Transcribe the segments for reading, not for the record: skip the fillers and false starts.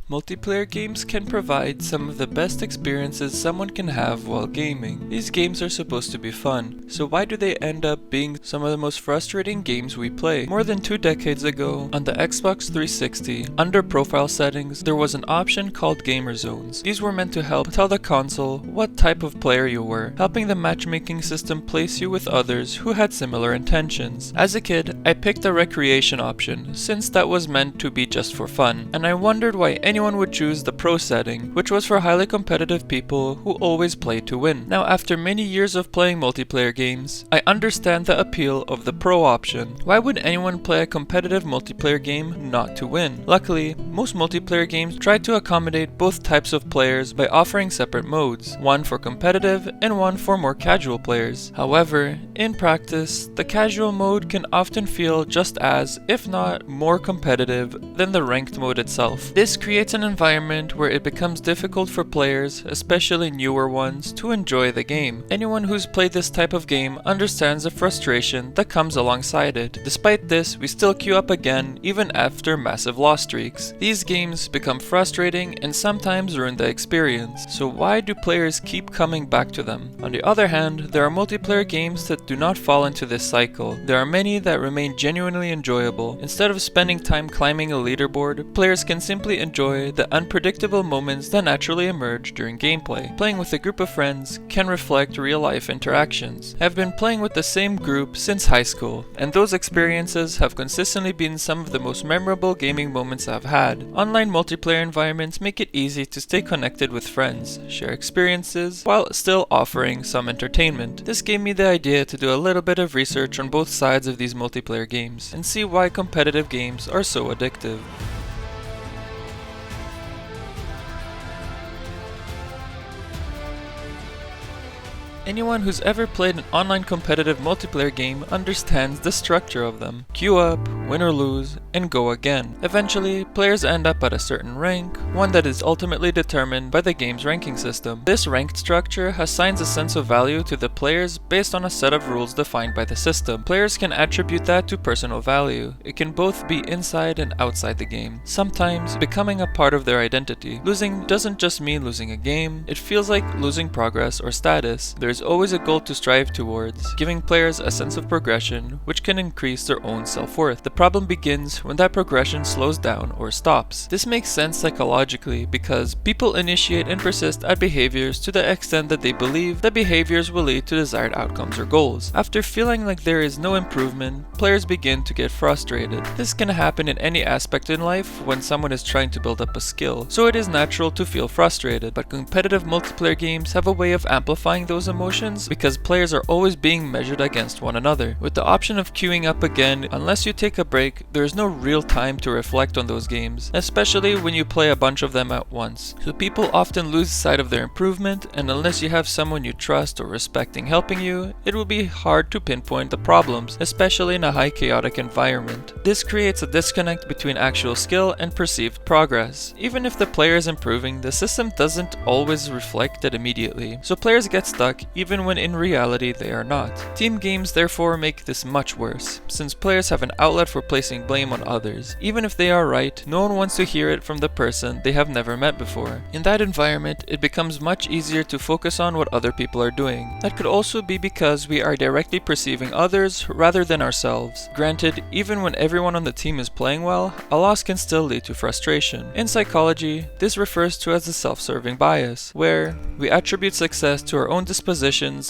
Multiplayer games can provide some of the best experiences someone can have while gaming. These games are supposed to be fun, so why do they end up being some of the most frustrating games we play? More than 2 decades ago, on the Xbox 360, under profile settings, there was an option called Gamer Zones. These were meant to help tell the console what type of player you were, helping the matchmaking system place you with others who had similar intentions. As a kid, I picked the recreation option, since that was meant to be just for fun, and I wondered why anyone would choose the pro setting, which was for highly competitive people who always play to win. Now, after many years of playing multiplayer games, I understand the appeal of the pro option. Why would anyone play a competitive multiplayer game not to win? Luckily, most multiplayer games try to accommodate both types of players by offering separate modes, one for competitive and one for more casual players. However, in practice, the casual mode can often feel just as, if not more competitive than the ranked mode itself. This creates an environment where it becomes difficult for players, especially newer ones, to enjoy the game. Anyone who's played this type of game understands the frustration that comes alongside it. Despite this, we still queue up again even after massive loss streaks. These games become frustrating and sometimes ruin the experience, so why do players keep coming back to them? On the other hand, there are multiplayer games that do not fall into this cycle. There are many that remain genuinely enjoyable. Instead of spending time climbing a leaderboard, players can simply enjoy the unpredictable moments that naturally emerge during gameplay. Playing with a group of friends can reflect real-life interactions. I've been playing with the same group since high school, and those experiences have consistently been some of the most memorable gaming moments I've had. Online multiplayer environments make it easy to stay connected with friends, share experiences, while still offering some entertainment. This gave me the idea to do a little bit of research on both sides of these multiplayer games, and see why competitive games are so addictive. Anyone who's ever played an online competitive multiplayer game understands the structure of them. Queue up, win or lose, and go again. Eventually, players end up at a certain rank, one that is ultimately determined by the game's ranking system. This ranked structure assigns a sense of value to the players based on a set of rules defined by the system. Players can attribute that to personal value. It can both be inside and outside the game, sometimes becoming a part of their identity. Losing doesn't just mean losing a game, it feels like losing progress or status. There's always a goal to strive towards, giving players a sense of progression which can increase their own self-worth. The problem begins when that progression slows down or stops. This makes sense psychologically because people initiate and persist at behaviors to the extent that they believe that behaviors will lead to desired outcomes or goals. After feeling like there is no improvement, players begin to get frustrated. This can happen in any aspect in life when someone is trying to build up a skill, so it is natural to feel frustrated. But competitive multiplayer games have a way of amplifying those emotions because players are always being measured against one another. With the option of queuing up again, unless you take a break, there is no real time to reflect on those games, especially when you play a bunch of them at once. So people often lose sight of their improvement, and unless you have someone you trust or respecting helping you, it will be hard to pinpoint the problems, especially in a high chaotic environment. This creates a disconnect between actual skill and perceived progress. Even if the player is improving, the system doesn't always reflect it immediately, so players get stuck even when in reality they are not. Team games therefore make this much worse, since players have an outlet for placing blame on others. Even if they are right, no one wants to hear it from the person they have never met before. In that environment, it becomes much easier to focus on what other people are doing. That could also be because we are directly perceiving others rather than ourselves. Granted, even when everyone on the team is playing well, a loss can still lead to frustration. In psychology, this refers to as the self-serving bias, where we attribute success to our own disposition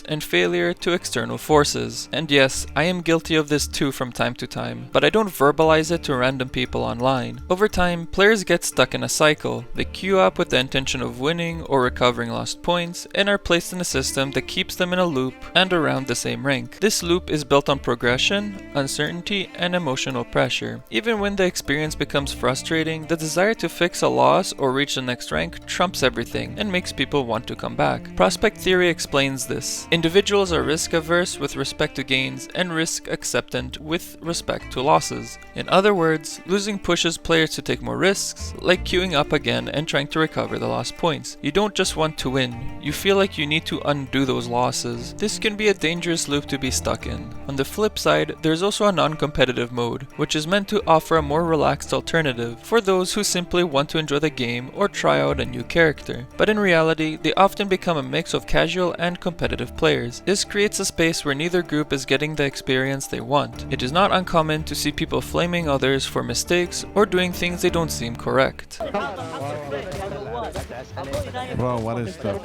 and failure to external forces. And yes, I am guilty of this too from time to time, but I don't verbalize it to random people online. Over time, players get stuck in a cycle. They queue up with the intention of winning or recovering lost points and are placed in a system that keeps them in a loop and around the same rank. This loop is built on progression, uncertainty, and emotional pressure. Even when the experience becomes frustrating, the desire to fix a loss or reach the next rank trumps everything and makes people want to come back. Prospect theory explains this. Individuals are risk averse with respect to gains and risk acceptant with respect to losses. losses. In other words, losing pushes players to take more risks, like queuing up again and trying to recover the lost points. You don't just want to win, you feel like you need to undo those losses. This can be a dangerous loop to be stuck in. On the flip side, there's also a non-competitive mode, which is meant to offer a more relaxed alternative for those who simply want to enjoy the game or try out a new character. But in reality, they often become a mix of casual and competitive players. This creates a space where neither group is getting the experience they want. It is not uncommon to see people flaming others for mistakes or doing things they don't seem correct. Bro, what is stuff?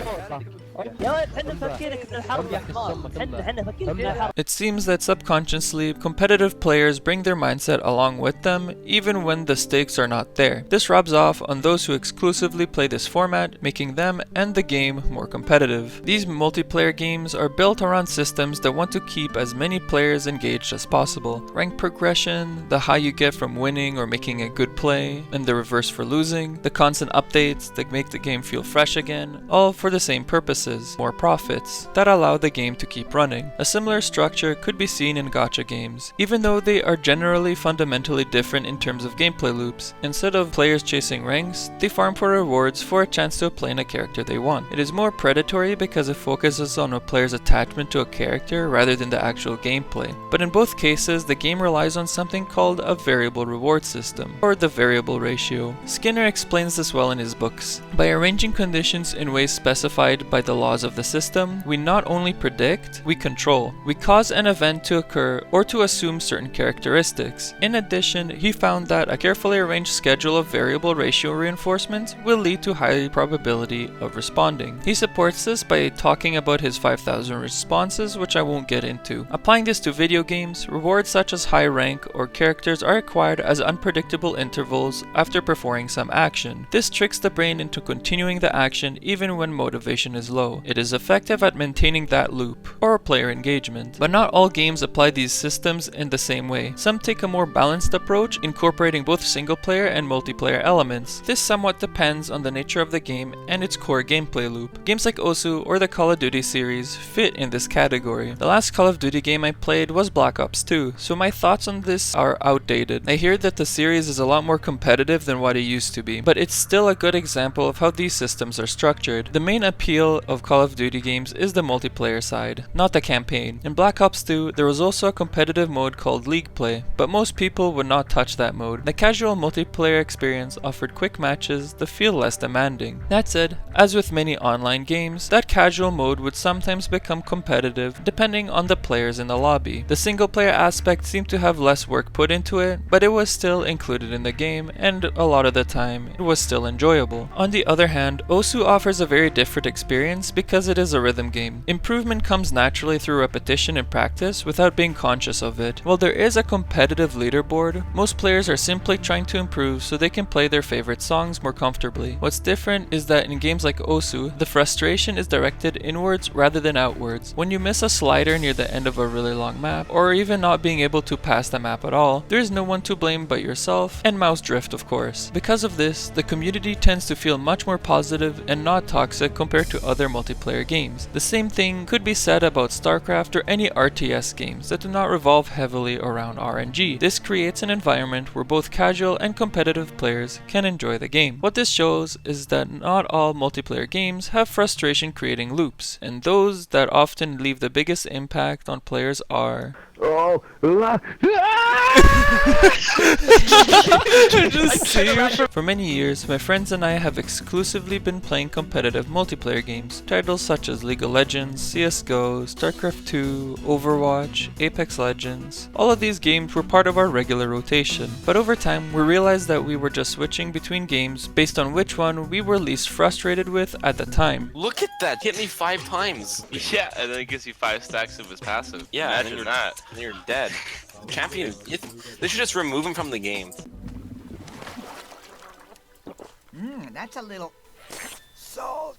It seems that subconsciously, competitive players bring their mindset along with them even when the stakes are not there. This rubs off on those who exclusively play this format, making them and the game more competitive. These multiplayer games are built around systems that want to keep as many players engaged as possible. Rank progression, the high you get from winning or making a good play, and the reverse for losing, the constant updates that make the game feel fresh again, all for the same purposes, more profits, that allow the game to keep running. A similar structure could be seen in gacha games. Even though they are generally fundamentally different in terms of gameplay loops, instead of players chasing ranks, they farm for rewards for a chance to play in a character they want. It is more predatory because it focuses on a player's attachment to a character rather than the actual gameplay. But in both cases, the game relies on something called a variable reward system, or the variable ratio. Skinner explains this well in his books. By arranging conditions in ways specified by the laws of the system, we not only predict, we control. We cause an event to occur or to assume certain characteristics. In addition, he found that a carefully arranged schedule of variable ratio reinforcements will lead to high probability of responding. He supports this by talking about his 5,000 responses, which I won't get into. Applying this to video games, rewards such as high rank or characters are acquired as unpredictable intervals after performing some action. This tricks the brain into continuing the action even when motivation is low. It is effective at maintaining that loop, or player engagement. But not all games apply these systems in the same way. Some take a more balanced approach, incorporating both single player and multiplayer elements. This somewhat depends on the nature of the game and its core gameplay loop. Games like Osu or the Call of Duty series fit in this category. The last Call of Duty game I played was Black Ops 2, so my thoughts on this are outdated. I hear that the series is a lot more competitive than what it used to be, but it's still a good example of how these systems are structured. The main appeal of Call of Duty games is the multiplayer side, not the campaign. In Black Ops 2, there was also a competitive mode called League Play, but most people would not touch that mode. The casual multiplayer experience offered quick matches that feel less demanding. That said, as with many online games, that casual mode would sometimes become competitive depending on the players in the lobby. The single player aspect seemed to have less work put into it, but it was still included in the game, and a lot of the time, it was still enjoyable. On the other hand, Osu offers a very different experience because it is a rhythm game. Improvement comes naturally through repetition and practice without being conscious of it. While there is a competitive leaderboard, most players are simply trying to improve so they can play their favorite songs more comfortably. What's different is that in games like Osu, the frustration is directed inwards rather than outwards. When you miss a slider near the end of a really long map, or even not being able to pass the map at all, there is no one to blame but yourself, and mouse drift of course. Because of this, the community tends to feel much more positive and not toxic compared to other multiplayer games. The same thing could be said about StarCraft or any RTS games that do not revolve heavily around RNG. This creates an environment where both casual and competitive players can enjoy the game. What this shows is that not all multiplayer games have frustration creating loops, and those that often leave the biggest impact on players are For many years, my friends and I have exclusively been playing competitive multiplayer games. Titles such as League of Legends, CSGO, StarCraft 2, Overwatch, Apex Legends. All of these games were part of our regular rotation, but over time we realized that we were just switching between games based on which one we were least frustrated with at the time. Look at that! Hit me 5 times! Yeah, and then it gives you 5 stacks of his passive. Yeah, imagine and that. then you're dead. Champion, they should just remove him from the game. That's a little salty.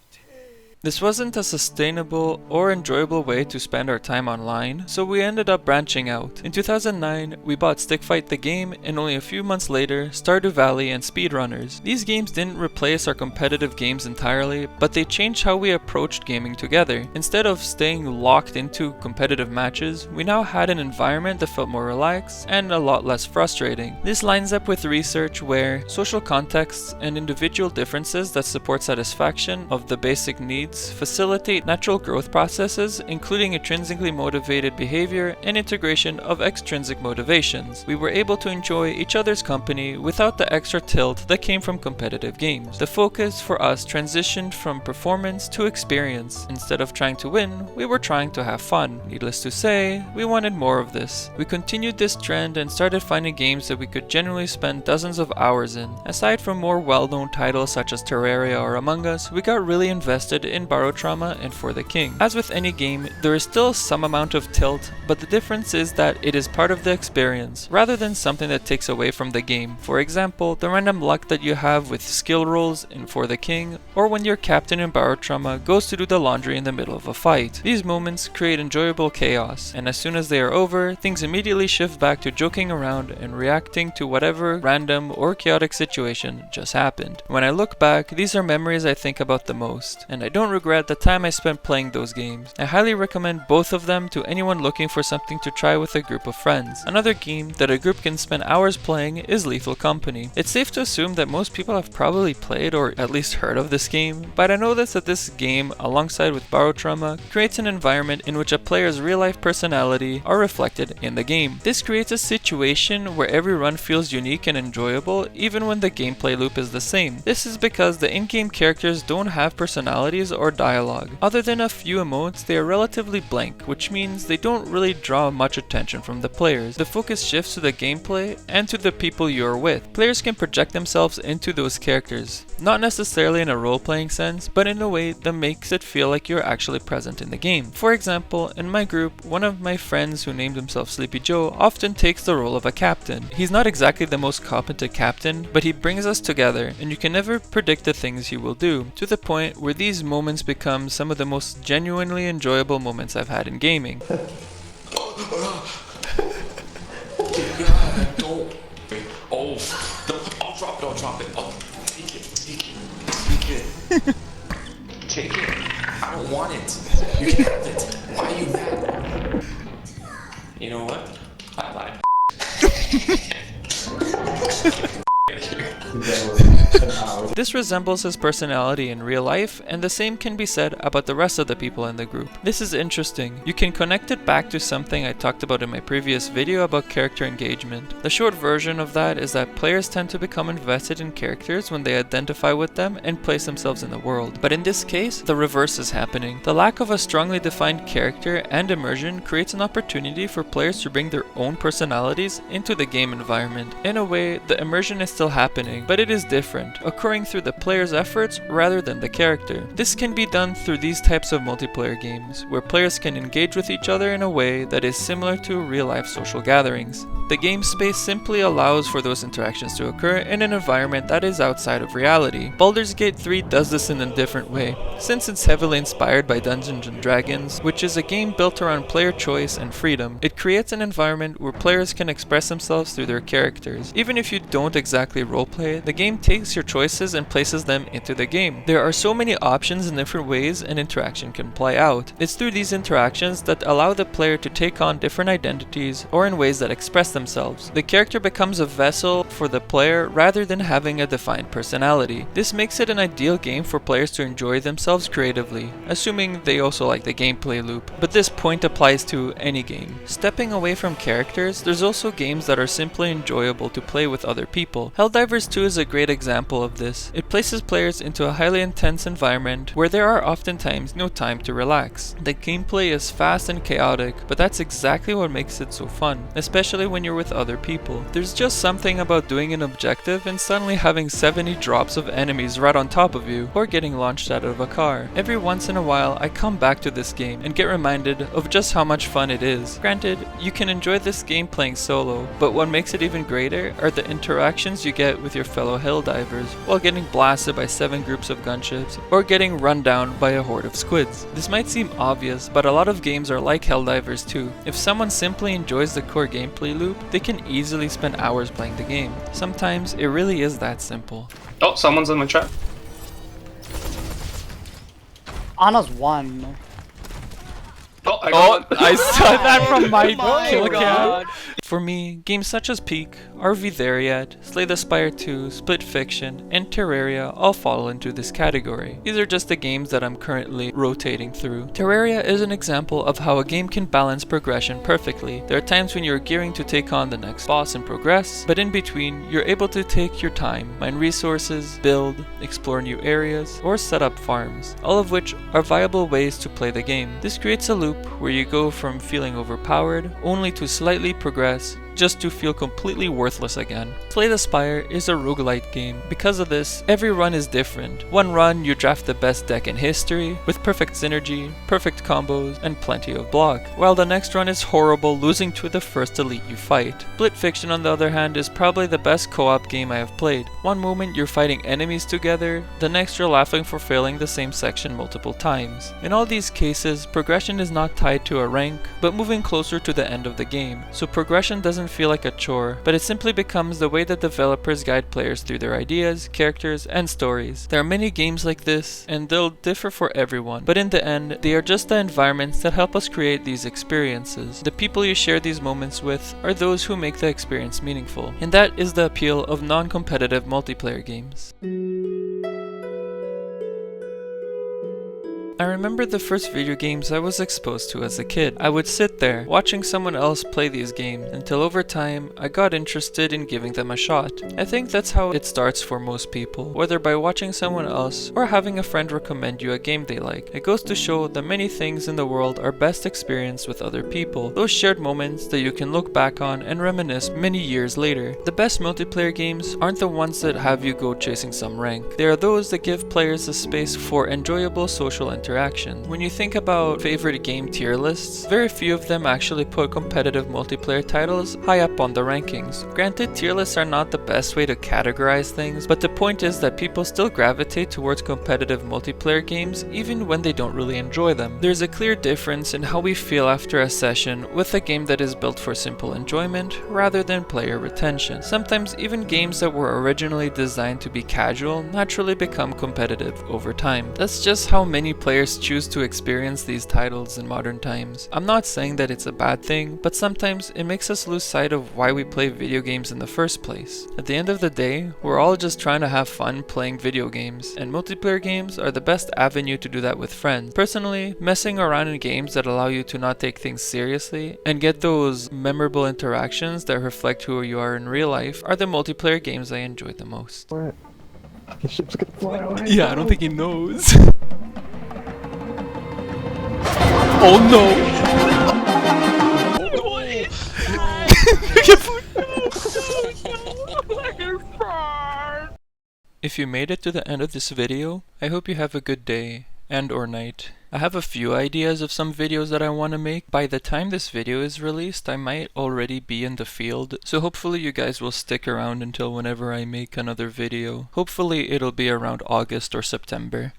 This wasn't a sustainable or enjoyable way to spend our time online, so we ended up branching out. In 2009, we bought Stick Fight the game, and only a few months later, Stardew Valley and Speedrunners. These games didn't replace our competitive games entirely, but they changed how we approached gaming together. Instead of staying locked into competitive matches, we now had an environment that felt more relaxed and a lot less frustrating. This lines up with research where social contexts and individual differences that support satisfaction of the basic needs facilitate natural growth processes, including intrinsically motivated behavior and integration of extrinsic motivations. We were able to enjoy each other's company without the extra tilt that came from competitive games. The focus for us transitioned from performance to experience. Instead of trying to win, we were trying to have fun. Needless to say, we wanted more of this. We continued this trend and started finding games that we could generally spend dozens of hours in. Aside from more well-known titles such as Terraria or Among Us, we got really invested in Barotrauma and For the King. As with any game, there is still some amount of tilt, but the difference is that it is part of the experience, rather than something that takes away from the game. For example, the random luck that you have with skill rolls in For the King, or when your captain in Barotrauma goes to do the laundry in the middle of a fight. These moments create enjoyable chaos, and as soon as they are over, things immediately shift back to joking around and reacting to whatever random or chaotic situation just happened. When I look back, these are memories I think about the most, and I don't regret the time I spent playing those games. I highly recommend both of them to anyone looking for something to try with a group of friends. Another game that a group can spend hours playing is Lethal Company. It's safe to assume that most people have probably played or at least heard of this game, but I noticed that this game, alongside with Barotrauma, creates an environment in which a player's real-life personality are reflected in the game. This creates a situation where every run feels unique and enjoyable, even when the gameplay loop is the same. This is because the in-game characters don't have personalities or dialogue. Other than a few emotes, they are relatively blank, which means they don't really draw much attention from the players. The focus shifts to the gameplay and to the people you are with. Players can project themselves into those characters, not necessarily in a role-playing sense, but in a way that makes it feel like you're actually present in the game. For example, in my group, one of my friends who named himself Sleepy Joe often takes the role of a captain. He's not exactly the most competent captain, but he brings us together, and you can never predict the things he will do, to the point where these moments become some of the most genuinely enjoyable moments I've had in gaming. I'll drop it. Oh, take it. Take it. I don't want it. You can have it. Why are you mad? You know what? I lied. This resembles his personality in real life, and the same can be said about the rest of the people in the group. This is interesting. You can connect it back to something I talked about in my previous video about character engagement. The short version of that is that players tend to become invested in characters when they identify with them and place themselves in the world. But in this case, the reverse is happening. The lack of a strongly defined character and immersion creates an opportunity for players to bring their own personalities into the game environment. In a way, the immersion is still happening, but it is different, occurring through the player's efforts rather than the character. This can be done through these types of multiplayer games, where players can engage with each other in a way that is similar to real-life social gatherings. The game space simply allows for those interactions to occur in an environment that is outside of reality. Baldur's Gate 3 does this in a different way, since it's heavily inspired by Dungeons & Dragons, which is a game built around player choice and freedom. It creates an environment where players can express themselves through their characters. Even if you don't exactly roleplay, the game takes your choices and places them into the game. There are so many options and different ways an interaction can play out. It's through these interactions that allow the player to take on different identities or in ways that express themselves. The character becomes a vessel for the player rather than having a defined personality. This makes it an ideal game for players to enjoy themselves creatively, assuming they also like the gameplay loop. But this point applies to any game. Stepping away from characters, there's also games that are simply enjoyable to play with other people. Helldivers 2 is a great example of this. It places players into a highly intense environment where there are oftentimes no time to relax. The gameplay is fast and chaotic, but that's exactly what makes it so fun, especially when you're you're with other people. There's just something about doing an objective and suddenly having 70 drops of enemies right on top of you, or getting launched out of a car. Every once in a while, I come back to this game and get reminded of just how much fun it is. Granted, you can enjoy this game playing solo, but what makes it even greater are the interactions you get with your fellow helldivers while getting blasted by 7 groups of gunships or getting run down by a horde of squids. This might seem obvious, but a lot of games are like helldivers too. If someone simply enjoys the core gameplay loop, they can easily spend hours playing the game. Sometimes it really is that simple. Oh, someone's in my trap. Anna's one. Oh, I got one. I saw that from my my kill God. cam. For me, games such as Peak, Are We There Yet, Slay the Spire 2, Split Fiction, and Terraria all fall into this category. These are just the games that I'm currently rotating through. Terraria is an example of how a game can balance progression perfectly. There are times when you're gearing to take on the next boss and progress, but in between, you're able to take your time, mine resources, build, explore new areas, or set up farms, all of which are viable ways to play the game. This creates a loop where you go from feeling overpowered only to slightly progress just to feel completely worthless again. Slay the Spire is a roguelite game. Because of this, every run is different. One run you draft the best deck in history, with perfect synergy, perfect combos, and plenty of block, while the next run is horrible, losing to the first elite you fight. Split Fiction on the other hand is probably the best co-op game I have played. One moment you're fighting enemies together, the next you're laughing for failing the same section multiple times. In all these cases, progression is not tied to a rank, but moving closer to the end of the game, so progression doesn't feel like a chore, but it simply becomes the way that developers guide players through their ideas, characters, and stories. There are many games like this, and they'll differ for everyone, but in the end, they are just the environments that help us create these experiences. The people you share these moments with are those who make the experience meaningful, and that is the appeal of non-competitive multiplayer games. I remember the first video games I was exposed to as a kid. I would sit there, watching someone else play these games, until over time, I got interested in giving them a shot. I think that's how it starts for most people, whether by watching someone else or having a friend recommend you a game they like. It goes to show that many things in the world are best experienced with other people, those shared moments that you can look back on and reminisce many years later. The best multiplayer games aren't the ones that have you go chasing some rank. They are those that give players a space for enjoyable social interaction. When you think about favorite game tier lists, very few of them actually put competitive multiplayer titles high up on the rankings. Granted, tier lists are not the best way to categorize things, but the point is that people still gravitate towards competitive multiplayer games even when they don't really enjoy them. There's a clear difference in how we feel after a session with a game that is built for simple enjoyment rather than player retention. Sometimes even games that were originally designed to be casual naturally become competitive over time. That's just how many players choose to experience these titles in modern times. I'm not saying that it's a bad thing, but sometimes it makes us lose sight of why we play video games in the first place. At the end of the day, we're all just trying to have fun playing video games, and multiplayer games are the best avenue to do that with friends. Personally, messing around in games that allow you to not take things seriously and get those memorable interactions that reflect who you are in real life are the multiplayer games I enjoy the most. The ship's gonna fly away. Yeah, I don't think he knows. Oh no! If you made it to the end of this video, I hope you have a good day and or night. I have a few ideas of some videos that I want to make. By the time this video is released, I might already be in the field, so hopefully you guys will stick around until whenever I make another video. Hopefully it'll be around August or September.